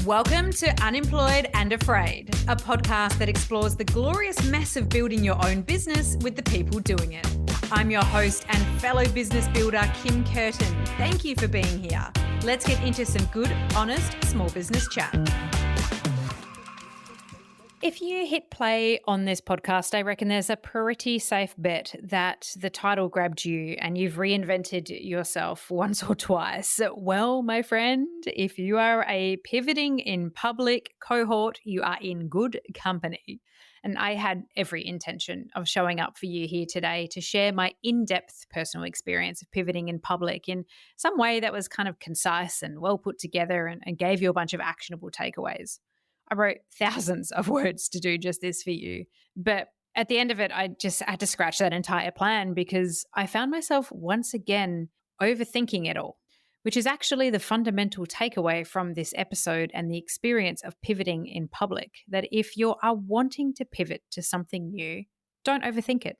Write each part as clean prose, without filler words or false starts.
Welcome to Unemployed and Afraid, a podcast that explores the glorious mess of building your own business with the people doing it. I'm your host and fellow business builder, Kim Kerton. Thank you for being here. Let's get into some good, honest, small business chat. If you hit play on this podcast, I reckon there's a pretty safe bet that the title grabbed you and you've reinvented yourself once or twice. Well, my friend, if you are a pivoting in public cohort, you are in good company. And I had every intention of showing up for you here today to share my in-depth personal experience of pivoting in public in some way that was kind of concise and well put together and gave you a bunch of actionable takeaways. I wrote thousands of words to do just this for you. But at the end of it, I just had to scratch that entire plan because I found myself once again overthinking it all, which is actually the fundamental takeaway from this episode and the experience of pivoting in public, that if you are wanting to pivot to something new, don't overthink it.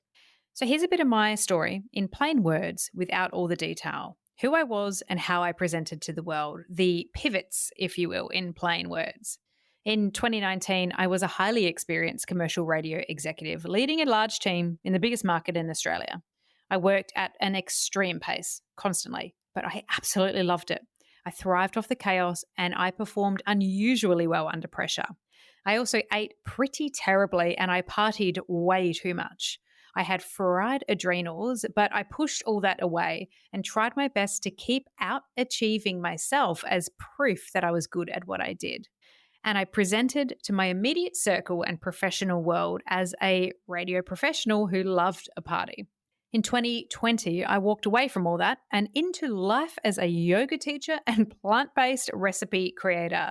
So here's a bit of my story in plain words without all the detail, who I was and how I presented to the world, the pivots, if you will, in plain words. In 2019, I was a highly experienced commercial radio executive leading a large team in the biggest market in Australia. I worked at an extreme pace constantly, but I absolutely loved it. I thrived off the chaos and I performed unusually well under pressure. I also ate pretty terribly and I partied way too much. I had fried adrenals, but I pushed all that away and tried my best to keep out achieving myself as proof that I was good at what I did. And I presented to my immediate circle and professional world as a radio professional who loved a party. In 2020, I walked away from all that and into life as a yoga teacher and plant-based recipe creator.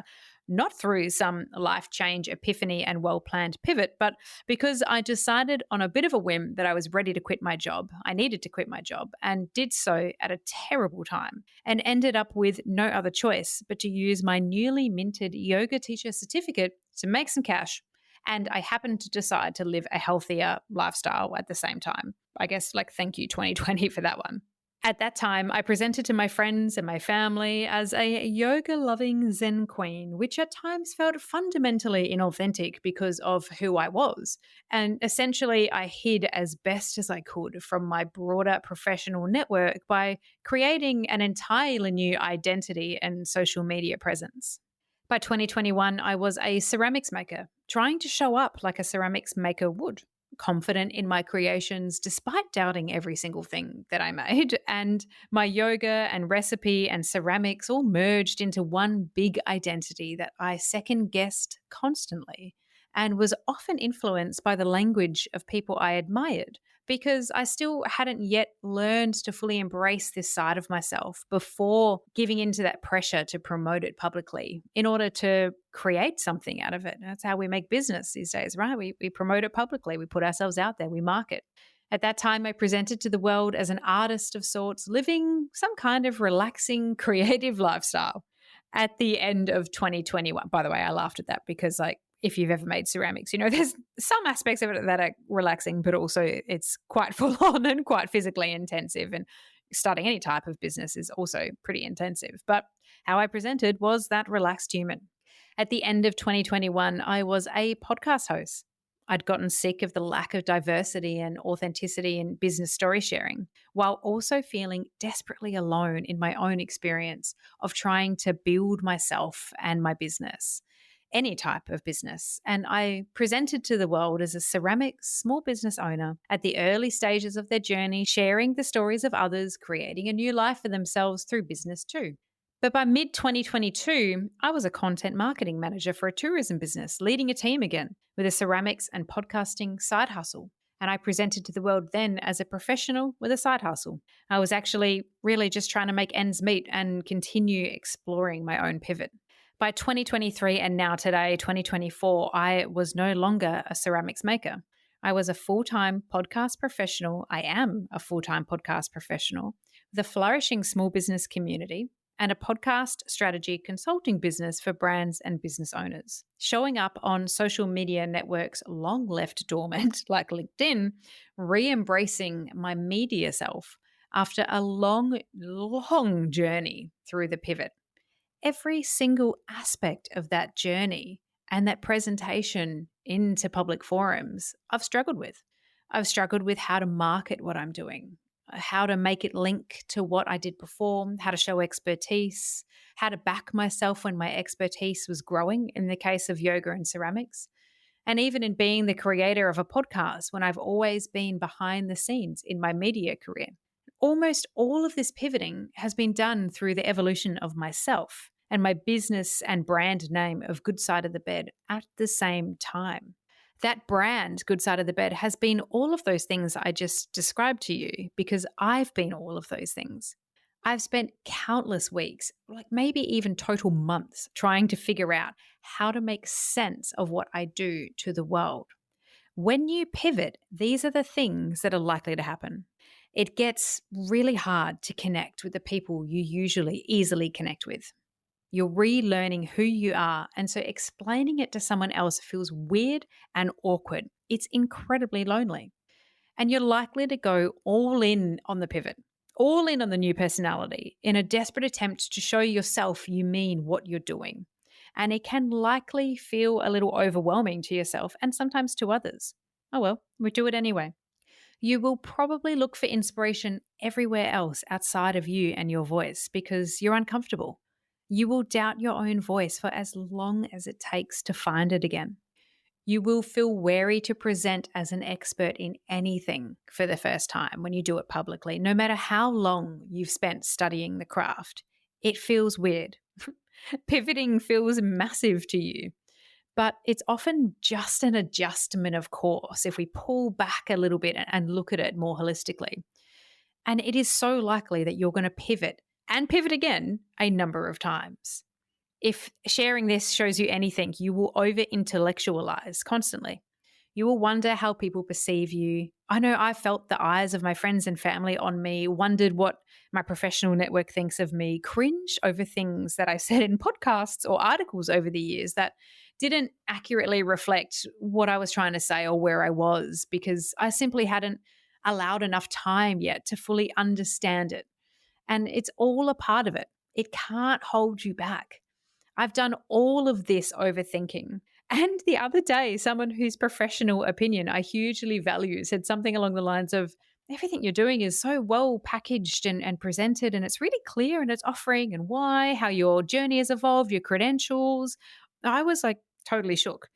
Not through some life change, epiphany, and well-planned pivot, but because I decided on a bit of a whim that I was ready to quit my job. I needed to quit my job and did so at a terrible time and ended up with no other choice but to use my newly minted yoga teacher certificate to make some cash. And I happened to decide to live a healthier lifestyle at the same time. I guess thank you 2020 for that one. At that time, I presented to my friends and my family as a yoga-loving Zen queen, which at times felt fundamentally inauthentic because of who I was. And essentially, I hid as best as I could from my broader professional network by creating an entirely new identity and social media presence. By 2021, I was a ceramics maker, trying to show up like a ceramics maker would. Confident in my creations despite doubting every single thing that I made. And my yoga and recipe and ceramics all merged into one big identity that I second-guessed constantly and was often influenced by the language of people I admired because I still hadn't yet learned to fully embrace this side of myself before giving into that pressure to promote it publicly in order to create something out of it. That's how we make business these days, right? We promote it publicly. We put ourselves out there. We market. At that time, I presented to the world as an artist of sorts, living some kind of relaxing, creative lifestyle. At the end of 2021, by the way, I laughed at that because if you've ever made ceramics, there's some aspects of it that are relaxing, but also it's quite full on and quite physically intensive. And starting any type of business is also pretty intensive. But how I presented was that relaxed human. At the end of 2021, I was a podcast host. I'd gotten sick of the lack of diversity and authenticity in business story sharing, while also feeling desperately alone in my own experience of trying to build myself and my business. Any type of business. And I presented to the world as a ceramics small business owner at the early stages of their journey, sharing the stories of others, creating a new life for themselves through business too. But by mid-2022, I was a content marketing manager for a tourism business, leading a team again with a ceramics and podcasting side hustle. And I presented to the world then as a professional with a side hustle. I was actually really just trying to make ends meet and continue exploring my own pivot. By 2023 and now today, 2024, I was no longer a ceramics maker. I was a full-time podcast professional. I am a full-time podcast professional with a flourishing small business community and a podcast strategy consulting business for brands and business owners, showing up on social media networks long left dormant like LinkedIn, re-embracing my media self after a long journey through the pivot. every single aspect of that journey and that presentation into public forums, I've struggled with. I've struggled with how to market what I'm doing, how to make it link to what I did before, how to show expertise, how to back myself when my expertise was growing in the case of yoga and ceramics, and even in being the creator of a podcast when I've always been behind the scenes in my media career. Almost all of this pivoting has been done through the evolution of myself and my business and brand name of Good Side of the Bed at the same time. That brand, Good Side of the Bed, has been all of those things I just described to you because I've been all of those things. I've spent countless weeks, like maybe even total months, trying to figure out how to make sense of what I do to the world. When you pivot, these are the things that are likely to happen. It gets really hard to connect with the people you usually easily connect with. You're relearning who you are, and so explaining it to someone else feels weird and awkward. It's incredibly lonely. And you're likely to go all in on the pivot, all in on the new personality in a desperate attempt to show yourself you mean what you're doing. And it can likely feel a little overwhelming to yourself and sometimes to others. Oh well, we do it anyway. You will probably look for inspiration everywhere else outside of you and your voice because you're uncomfortable. You will doubt your own voice for as long as it takes to find it again. You will feel wary to present as an expert in anything for the first time when you do it publicly, no matter how long you've spent studying the craft. It feels weird. Pivoting feels massive to you. But it's often just an adjustment of course if we pull back a little bit and look at it more holistically. And it is so likely that you're going to pivot and pivot again a number of times. If sharing this shows you anything, you will over intellectualize constantly. You will wonder how people perceive you. I know I felt the eyes of my friends and family on me, wondered what my professional network thinks of me, cringed over things that I said in podcasts or articles over the years that didn't accurately reflect what I was trying to say or where I was because I simply hadn't allowed enough time yet to fully understand it. And it's all a part of it. It can't hold you back. I've done all of this overthinking. And the other day, someone whose professional opinion I hugely value said something along the lines of, everything you're doing is so well packaged and presented, and it's really clear and it's offering and why, how your journey has evolved, your credentials. I was like totally shook.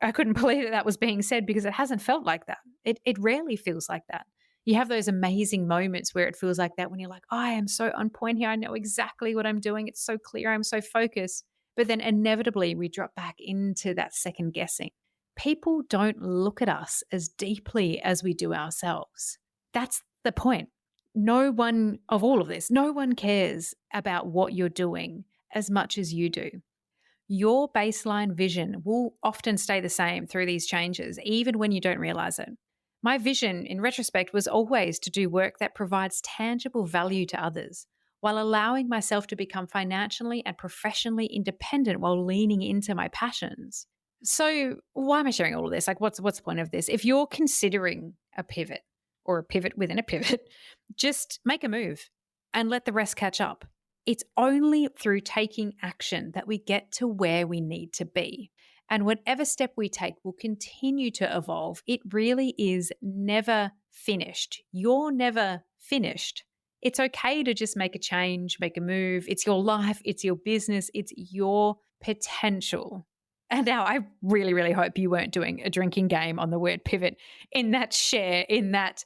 I couldn't believe that was being said because it hasn't felt like that. It rarely feels like that. You have those amazing moments where it feels like that when you're like, oh, I am so on point here. I know exactly what I'm doing. It's so clear. I'm so focused. But then inevitably we drop back into that second guessing. People don't look at us as deeply as we do ourselves. That's the point. No one of all of this, no one cares about what you're doing as much as you do. Your baseline vision will often stay the same through these changes, even when you don't realize it. My vision, in retrospect, was always to do work that provides tangible value to others, while allowing myself to become financially and professionally independent while leaning into my passions. So why am I sharing all of this? Like, what's the point of this? If you're considering a pivot or a pivot within a pivot, just make a move and let the rest catch up. It's only through taking action that we get to where we need to be. And whatever step we take will continue to evolve. It really is never finished. You're never finished. It's okay to just make a change, make a move. It's your life, it's your business, it's your potential. And now I really, really hope you weren't doing a drinking game on the word pivot in that share, in that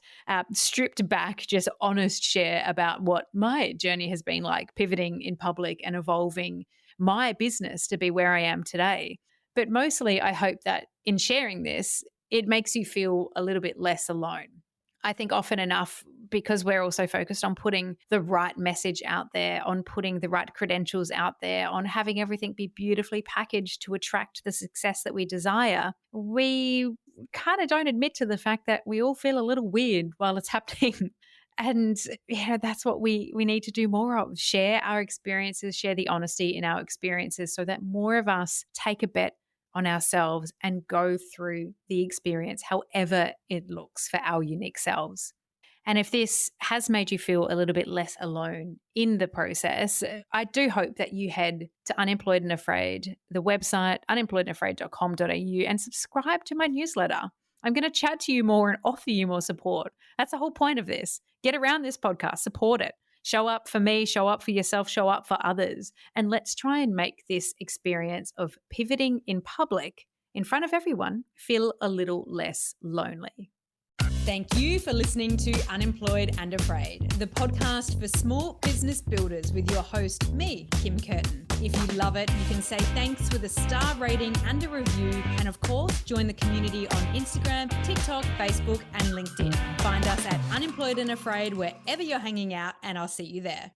stripped back, just honest share about what my journey has been like, pivoting in public and evolving my business to be where I am today. But mostly I hope that in sharing this, it makes you feel a little bit less alone. I think often enough, because we're also focused on putting the right message out there, on putting the right credentials out there, on having everything be beautifully packaged to attract the success that we desire, we kind of don't admit to the fact that we all feel a little weird while it's happening. And that's what we need to do more of. Share our experiences, share the honesty in our experiences so that more of us take a bet on ourselves and go through the experience however it looks for our unique selves. And if this has made you feel a little bit less alone in the process, I do hope that you head to Unemployed and Afraid, the website, unemployedandafraid.com.au, and subscribe to my newsletter. I'm going to chat to you more and offer you more support. That's the whole point of this. Get around this podcast, support it. Show up for me, show up for yourself, show up for others. And let's try and make this experience of pivoting in public in front of everyone feel a little less lonely. Thank you for listening to Unemployed and Afraid, the podcast for small business builders with your host, me, Kim Kerton. If you love it, you can say thanks with a star rating and a review. And of course, join the community on Instagram, TikTok, Facebook, and LinkedIn. Find us at Unemployed and Afraid wherever you're hanging out, and I'll see you there.